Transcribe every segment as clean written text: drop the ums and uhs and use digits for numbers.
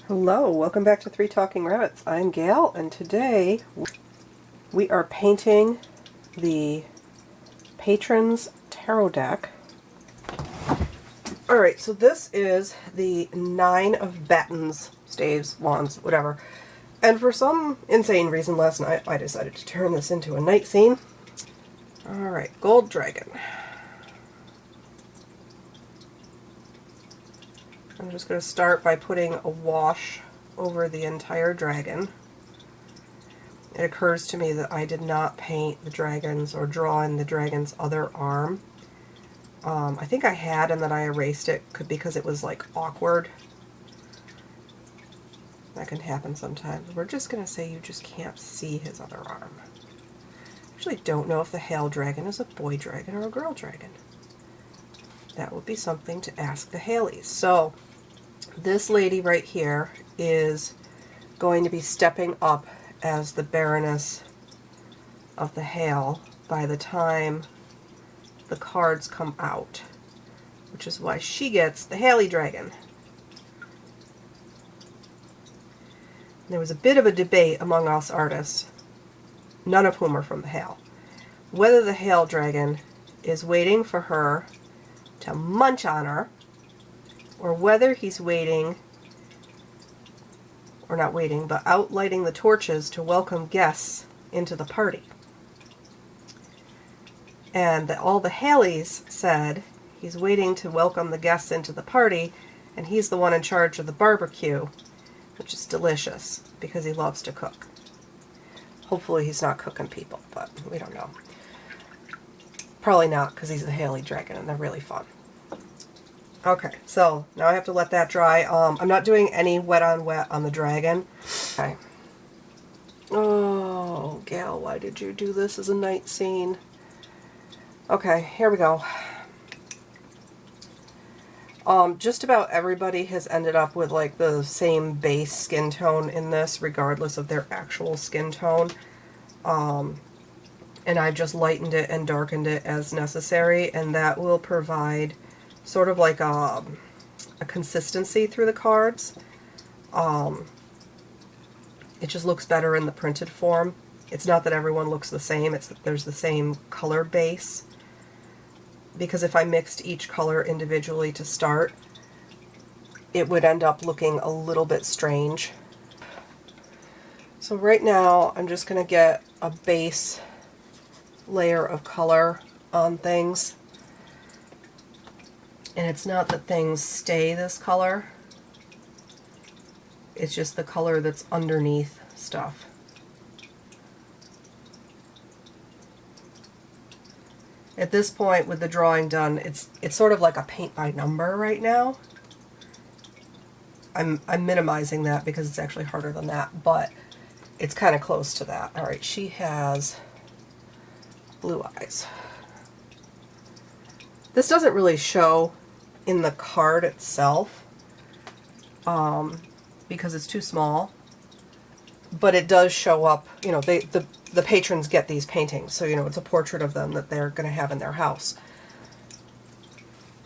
Hello, welcome back to Three Talking Rabbits. I'm Gail, and today we are painting the Patrons Tarot deck. Alright, so this is the 9 of Batons, staves, wands, whatever. And for some insane reason last night, I decided to turn this into a night scene. Alright, Gold Dragon. I'm just going to start by putting a wash over the entire dragon. It occurs to me that I did not paint the dragons or draw in the dragon's other arm. I think I had, and then I erased it because it was like awkward. That can happen sometimes. We're just going to say you just can't see his other arm. I actually don't know if the Hail Dragon is a boy dragon or a girl dragon. That would be something to ask the Haleys. So this lady right here is going to be stepping up as the Baroness of the Hail by the time the cards come out, which is why she gets the Haley Dragon. There was a bit of a debate among us artists, none of whom are from the Hail, whether the Hail Dragon is waiting for her to munch on her, or whether he's waiting, or not waiting, but out lighting the torches to welcome guests into the party. And all the Haleys said he's waiting to welcome the guests into the party, and he's the one in charge of the barbecue, which is delicious because he loves to cook. Hopefully he's not cooking people, but we don't know. Probably not, because he's the Haley Dragon and they're really fun. Okay, so now I have to let that dry. I'm not doing any wet on wet on the dragon. Okay. Oh, Gail, why did you do this as a night scene? Okay, here we go. Just about everybody has ended up with like the same base skin tone in this, regardless of their actual skin tone. And I've just lightened it and darkened it as necessary, and that will provide sort of like a consistency through the cards. It just looks better in the printed form. It's not that everyone looks the same, it's that there's the same color base. Because if I mixed each color individually to start, it would end up looking a little bit strange. So right now I'm just going to get a base layer of color on things. And it's not that things stay this color, it's just the color that's underneath stuff. At this point, with the drawing done, it's sort of like a paint by number right now. I'm minimizing that because it's actually harder than that, but it's kind of close to that. All right, she has blue eyes. This doesn't really show in the card itself because it's too small, but it does show up. You know, the patrons get these paintings, so you know it's a portrait of them that they're going to have in their house.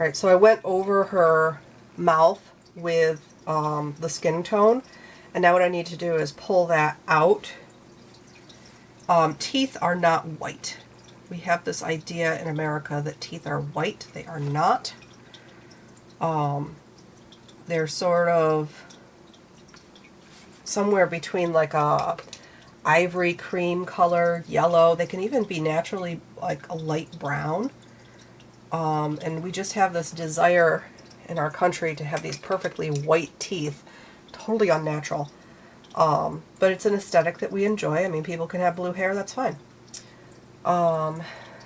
All right, so I went over her mouth with the skin tone, and now what I need to do is pull that out. Teeth are not white. We have this idea in America that teeth are white. They are not. They're sort of somewhere between like a ivory cream color, yellow. They can even be naturally like a light brown. And we just have this desire in our country to have these perfectly white teeth. Totally unnatural. But it's an aesthetic that we enjoy. I mean, people can have blue hair, that's fine.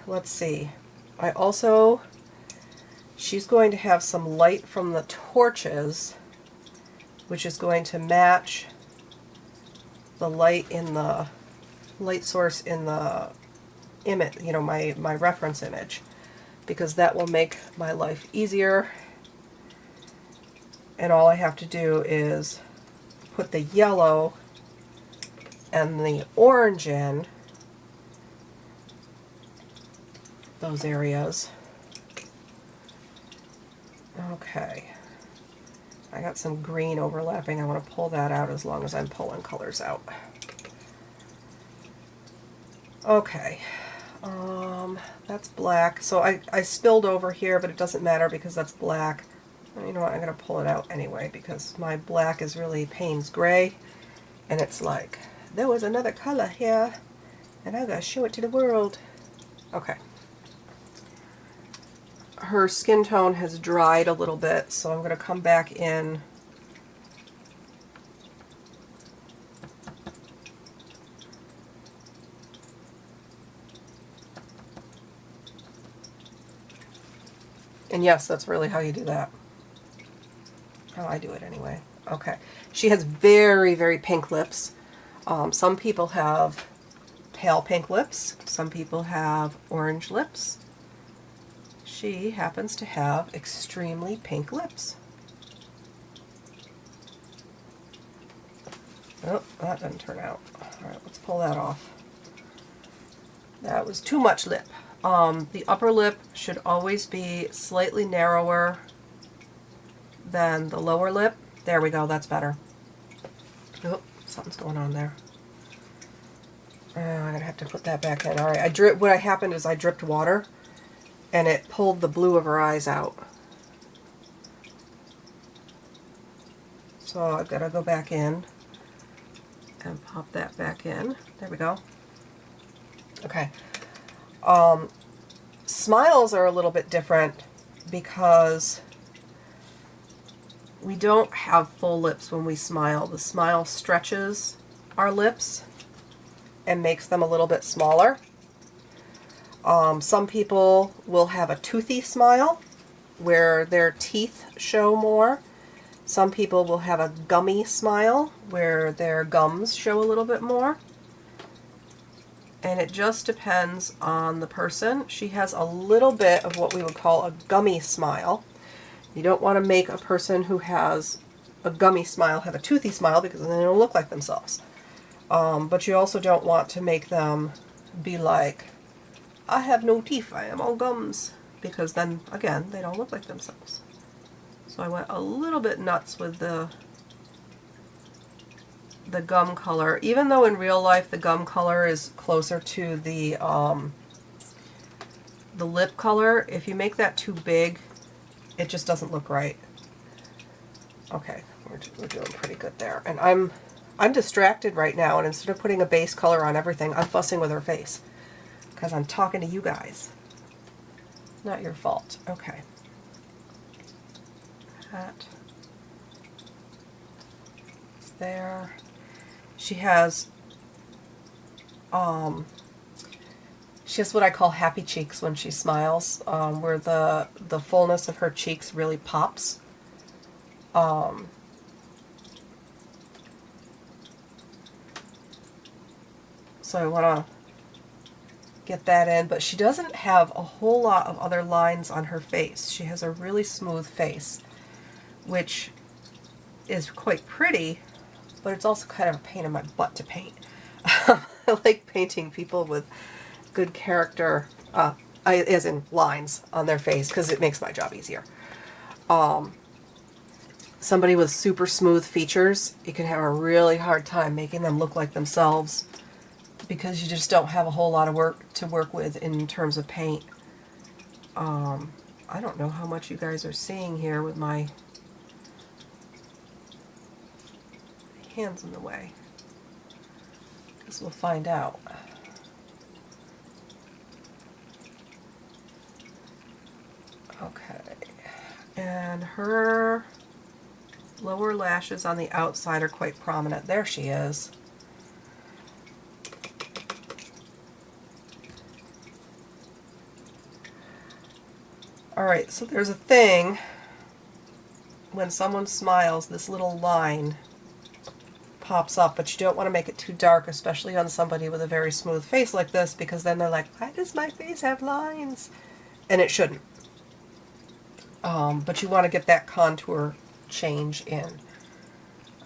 Let's see. She's going to have some light from the torches, which is going to match the light in the light source in the image, you know, my reference image, because that will make my life easier. And all I have to do is put the yellow and the orange in those areas. Okay. I got some green overlapping. I want to pull that out as long as I'm pulling colors out. Okay, that's black. So I spilled over here, but it doesn't matter because that's black. You know what, I'm going to pull it out anyway because my black is really Payne's gray. And it's like, there was another color here, and I gotta show it to the world. Okay. Her skin tone has dried a little bit, so I'm gonna come back in. And yes, that's really how you do that. How I do it anyway. Okay. She has very, very pink lips. Some people have pale pink lips. Some people have orange lips. She happens to have extremely pink lips. Oh, that didn't turn out. All right, let's pull that off. That was too much lip. The upper lip should always be slightly narrower than the lower lip. There we go, that's better. Oh, something's going on there. I'm gonna have to put that back in. All right, what happened is I dripped water and it pulled the blue of her eyes out. So I've got to go back in and pop that back in. There we go. Okay. Smiles are a little bit different because we don't have full lips when we smile. The smile stretches our lips and makes them a little bit smaller. Some people will have a toothy smile where their teeth show more. Some people will have a gummy smile where their gums show a little bit more. And it just depends on the person. She has a little bit of what we would call a gummy smile. You don't want to make a person who has a gummy smile have a toothy smile because then they don't look like themselves. But you also don't want to make them be like, I have no teeth, I am all gums, because then, again, they don't look like themselves. So I went a little bit nuts with the gum color, even though in real life the gum color is closer to the lip color. If you make that too big, it just doesn't look right. Okay, we're doing pretty good there. And I'm distracted right now, and instead of putting a base color on everything, I'm fussing with her face because I'm talking to you guys. Not your fault. Okay. That is there. She has what I call happy cheeks when she smiles, where the fullness of her cheeks really pops. So I want to get that in, but she doesn't have a whole lot of other lines on her face. She has a really smooth face, which is quite pretty, but it's also kind of a pain in my butt to paint. I like painting people with good character, as in lines on their face, because it makes my job easier. Somebody with super smooth features, you can have a really hard time making them look like themselves because you just don't have a whole lot of work to work with in terms of paint. I don't know how much you guys are seeing here with my hands in the way. Guess we'll find out. Okay, and her lower lashes on the outside are quite prominent. There she is. Alright, so there's a thing when someone smiles, this little line pops up, but you don't want to make it too dark, especially on somebody with a very smooth face like this, because then they're like, why does my face have lines? And it shouldn't. But you want to get that contour change in.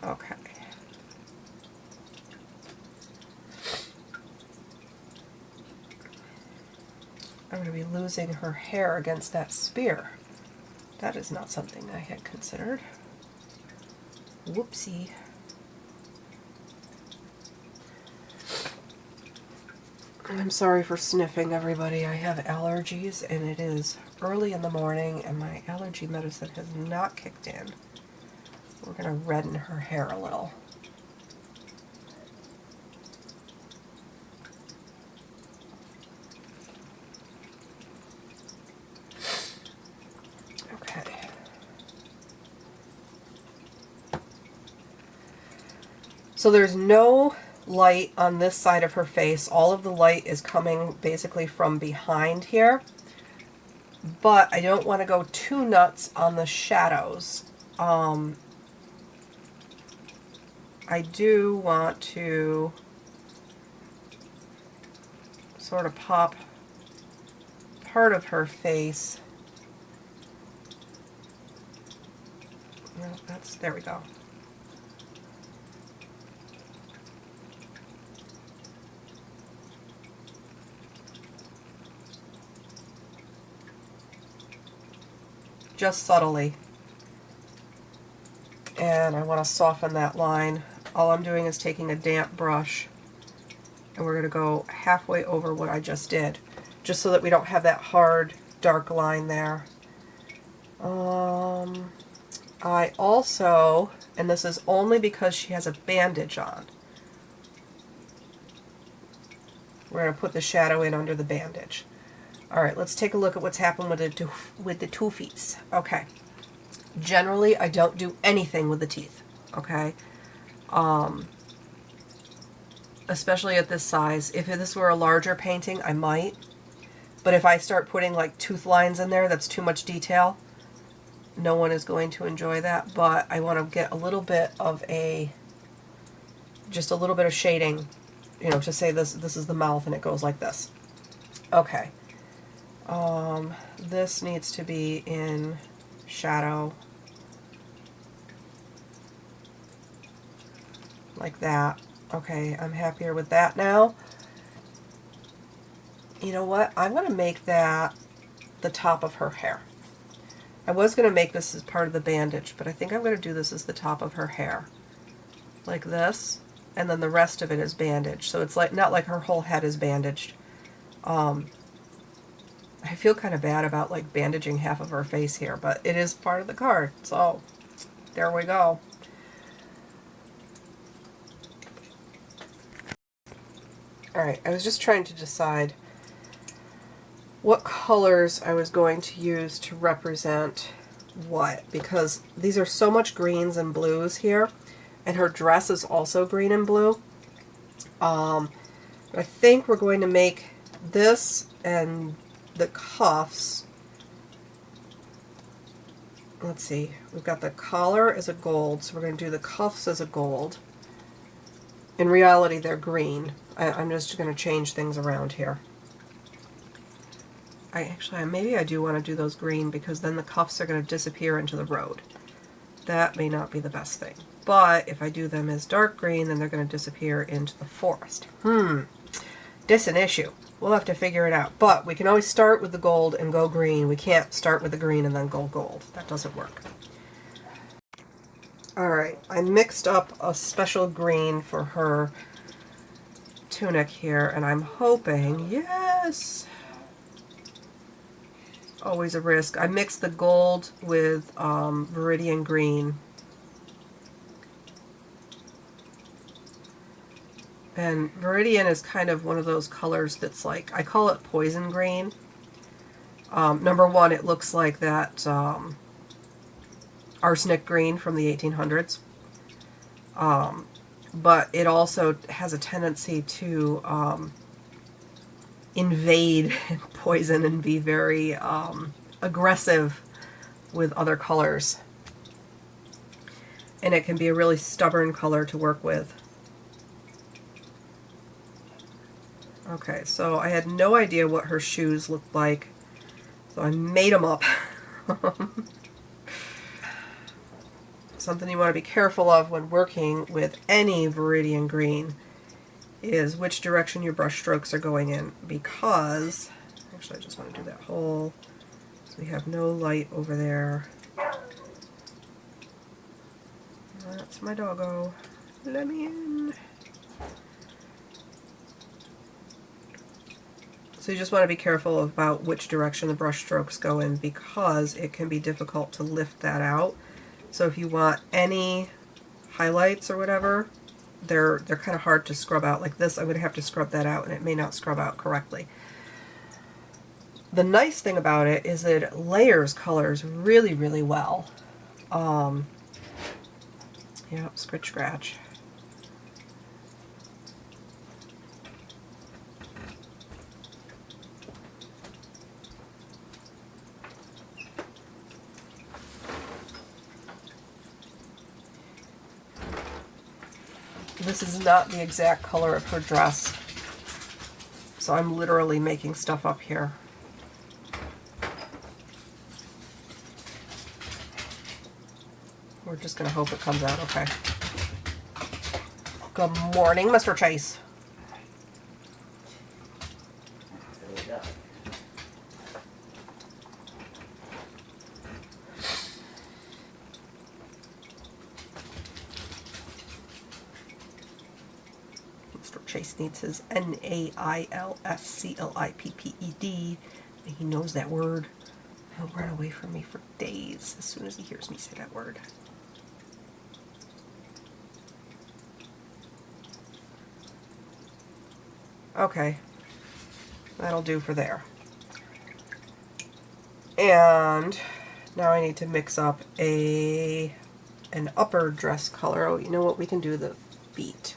Okay. I'm going to be losing her hair against that spear. That is not something I had considered. Whoopsie. I'm sorry for sniffing, everybody. I have allergies, and it is early in the morning, and my allergy medicine has not kicked in. We're going to redden her hair a little. Okay. So there's no light on this side of her face. All of the light is coming basically from behind here. But I don't want to go too nuts on the shadows. I do want to sort of pop part of her face. Well, there we go. Just subtly. And I want to soften that line. All I'm doing is taking a damp brush, and we're going to go halfway over what I just did, just so that we don't have that hard, dark line there. I also, and this is only because she has a bandage on, we're going to put the shadow in under the bandage. Alright, let's take a look at what's happened with the toofies. Okay. Generally, I don't do anything with the teeth. Okay? Especially at this size. If this were a larger painting, I might. But if I start putting like tooth lines in there, that's too much detail. No one is going to enjoy that. But I want to get a little bit of just a little bit of shading, you know, to say this is the mouth and it goes like this. Okay. This needs to be in shadow. Like that. Okay, I'm happier with that now. You know what? I'm going to make that the top of her hair. I was going to make this as part of the bandage, but I think I'm going to do this as the top of her hair. Like this, and then the rest of it is bandaged. So it's like not like her whole head is bandaged. I feel kind of bad about like bandaging half of her face here, but it is part of the card. So there we go. Alright, I was just trying to decide what colors I was going to use to represent what, because these are so much greens and blues here, and her dress is also green and blue. I think we're going to make this and the cuffs. Let's see, we've got the collar as a gold, so we're going to do the cuffs as a gold. In reality, they're green. I'm just going to change things around here. Maybe I do want to do those green, because then the cuffs are going to disappear into the road. That may not be the best thing. But if I do them as dark green, then they're going to disappear into the forest. This an issue. We'll have to figure it out. But we can always start with the gold and go green. We can't start with the green and then go gold. That doesn't work. Alright, I mixed up a special green for her tunic here, and I'm hoping, yes! Always a risk. I mixed the gold with Viridian green. And Viridian is kind of one of those colors that's like, I call it poison green. Number one, it looks like that arsenic green from the 1800s. But it also has a tendency to invade and poison and be very aggressive with other colors. And it can be a really stubborn color to work with. Okay, so I had no idea what her shoes looked like, so I made them up. Something you want to be careful of when working with any Viridian green is which direction your brush strokes are going in, because, actually I just want to do that whole, so we have no light over there. That's my doggo. Let me in. So you just want to be careful about which direction the brush strokes go in, because it can be difficult to lift that out. So if you want any highlights or whatever, they're kind of hard to scrub out. Like this, I would have to scrub that out and it may not scrub out correctly. The nice thing about it is that it layers colors really, really well. Yeah, scratch, scratch. This is not the exact color of her dress, so I'm literally making stuff up here. We're just going to hope it comes out okay. Good morning, Mr. Chase. Mr. Chase needs his NAILSCLIPPED, and he knows that word. He'll run away from me for days as soon as he hears me say that word. Okay, that'll do for there. And now I need to mix up an upper dress color. Oh, you know what? We can do the feet.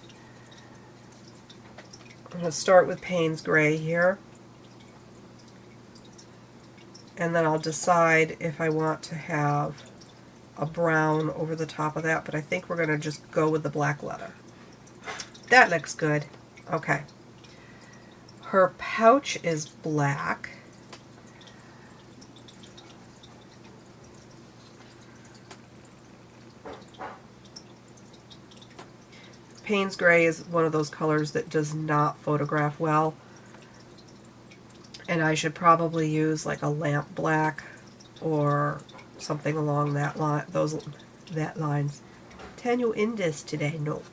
I'm going to start with Payne's Gray here. And then I'll decide if I want to have a brown over the top of that, but I think we're going to just go with the black leather. That looks good. Okay. Her pouch is black. Payne's Gray is one of those colors that does not photograph well. And I should probably use like a lamp black or something along that line, that lines. Can you in this today? No.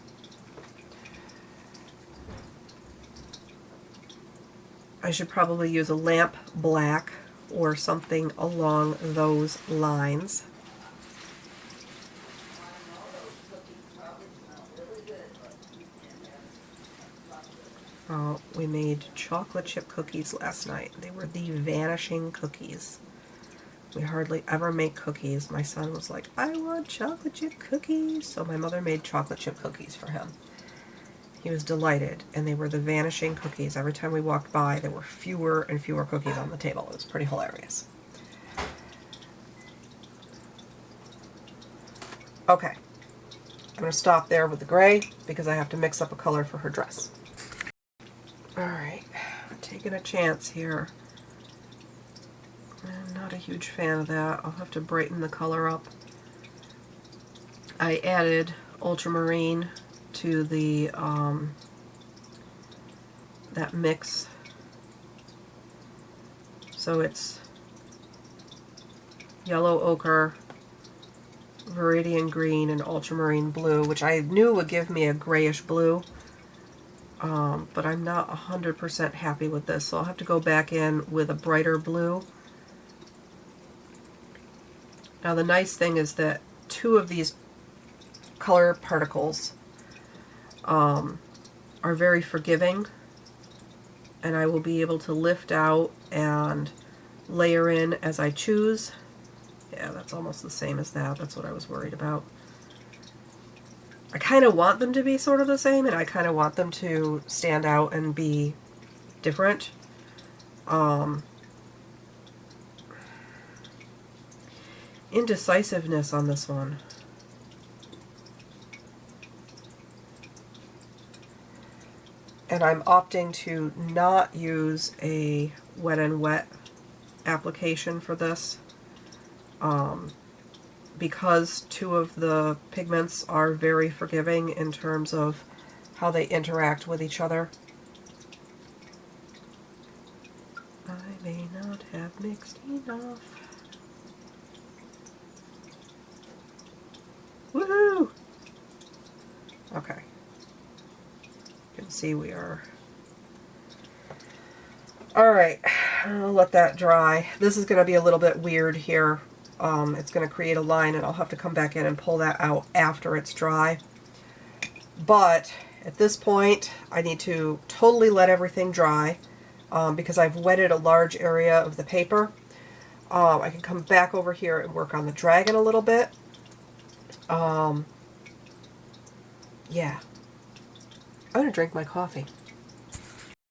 I should probably use a lamp black or something along those lines. Oh, we made chocolate chip cookies last night. They were the vanishing cookies. We hardly ever make cookies. My son was like, I want chocolate chip cookies. So my mother made chocolate chip cookies for him. He was delighted, and they were the vanishing cookies. Every time we walked by, there were fewer and fewer cookies on the table. It was pretty hilarious. Okay, I'm going to stop there with the gray because I have to mix up a color for her dress. Alright, I'm taking a chance here. I'm not a huge fan of that. I'll have to brighten the color up. I added ultramarine to the that mix, so it's yellow ochre, viridian green, and ultramarine blue, which I knew would give me a grayish blue, but I'm not 100% happy with this, so I'll have to go back in with a brighter blue. Now the nice thing is that two of these color particles are very forgiving, and I will be able to lift out and layer in as I choose. Yeah, that's almost the same as that. That's what I was worried about. I kind of want them to be sort of the same, and I kind of want them to stand out and be different. Indecisiveness on this one. And I'm opting to not use a wet and wet application for this, because two of the pigments are very forgiving in terms of how they interact with each other. I may not have mixed enough. Woohoo! Okay. You can see we are... Alright, I'll let that dry. This is going to be a little bit weird here. It's going to create a line and I'll have to come back in and pull that out after it's dry. But at this point, I need to totally let everything dry because I've wetted a large area of the paper. I can come back over here and work on the dragon a little bit. Yeah. I'm going to drink my coffee.